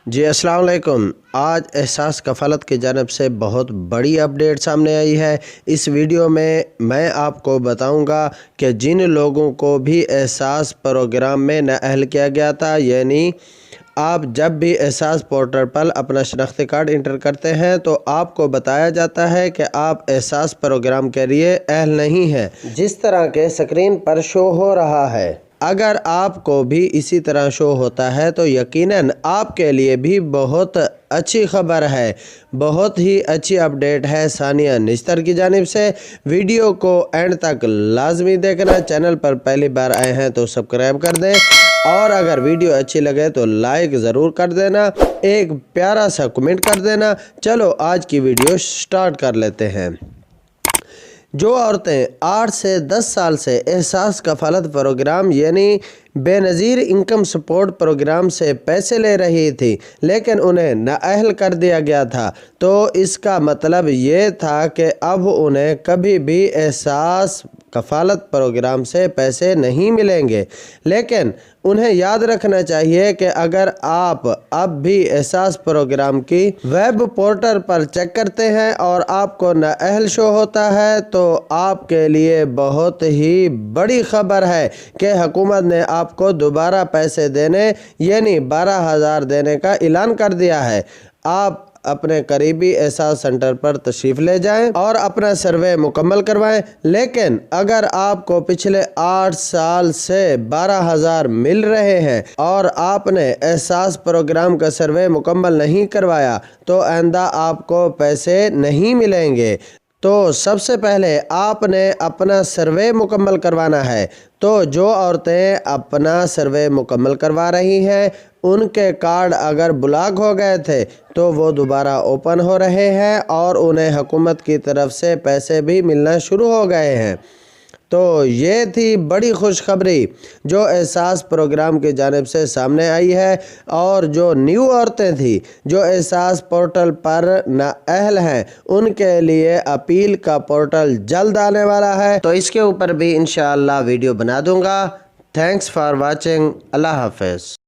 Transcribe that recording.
جی السلام علیکم۔ آج احساس کفالت کی جانب سے بہت بڑی اپڈیٹ سامنے آئی ہے۔ اس ویڈیو میں آپ کو بتاؤں گا کہ جن لوگوں کو بھی احساس پروگرام میں نااہل کیا گیا تھا، یعنی آپ جب بھی احساس پورٹل پر اپنا شناختی کارڈ انٹر کرتے ہیں تو آپ کو بتایا جاتا ہے کہ آپ احساس پروگرام کے لیے اہل نہیں ہیں، جس طرح کے سکرین پر شو ہو رہا ہے۔ اگر آپ کو بھی اسی طرح شو ہوتا ہے تو یقیناً آپ کے لیے بھی بہت اچھی خبر ہے، بہت ہی اچھی اپڈیٹ ہے ثانیہ نشتر کی جانب سے۔ ویڈیو کو اینڈ تک لازمی دیکھنا، چینل پر پہلی بار آئے ہیں تو سبسکرائب کر دیں، اور اگر ویڈیو اچھی لگے تو لائک ضرور کر دینا، ایک پیارا سا کمنٹ کر دینا۔ چلو آج کی ویڈیو سٹارٹ کر لیتے ہیں۔ جو عورتیں 8 سے 10 سال سے احساس کفالت پروگرام یعنی بے نظیر انکم سپورٹ پروگرام سے پیسے لے رہی تھی لیکن انہیں نااہل کر دیا گیا تھا، تو اس کا مطلب یہ تھا کہ اب انہیں کبھی بھی احساس کفالت پروگرام سے پیسے نہیں ملیں گے۔ لیکن انہیں یاد رکھنا چاہیے کہ اگر آپ اب بھی احساس پروگرام کی ویب پورٹل پر چیک کرتے ہیں اور آپ کو نااہل شو ہوتا ہے تو آپ کے لیے بہت ہی بڑی خبر ہے کہ حکومت نے آپ کو دوبارہ پیسے دینے یعنی 12,000 دینے کا اعلان کر دیا ہے۔ آپ اپنے قریبی احساس سینٹر پر تشریف لے جائیں اور اپنا سروے مکمل کروائیں۔ لیکن اگر آپ کو پچھلے 8 سال سے 12,000 مل رہے ہیں اور آپ نے احساس پروگرام کا سروے مکمل نہیں کروایا تو آئندہ آپ کو پیسے نہیں ملیں گے۔ تو سب سے پہلے آپ نے اپنا سروے مکمل کروانا ہے۔ تو جو عورتیں اپنا سروے مکمل کروا رہی ہیں ان کے کارڈ اگر بلاک ہو گئے تھے تو وہ دوبارہ اوپن ہو رہے ہیں اور انہیں حکومت کی طرف سے پیسے بھی ملنا شروع ہو گئے ہیں۔ تو یہ تھی بڑی خوشخبری جو احساس پروگرام کی جانب سے سامنے آئی ہے، اور جو نیو عورتیں تھیں جو احساس پورٹل پر نااہل ہیں ان کے لیے اپیل کا پورٹل جلد آنے والا ہے، تو اس کے اوپر بھی انشاءاللہ ویڈیو بنا دوں گا۔ Thanks for watching. اللہ حافظ۔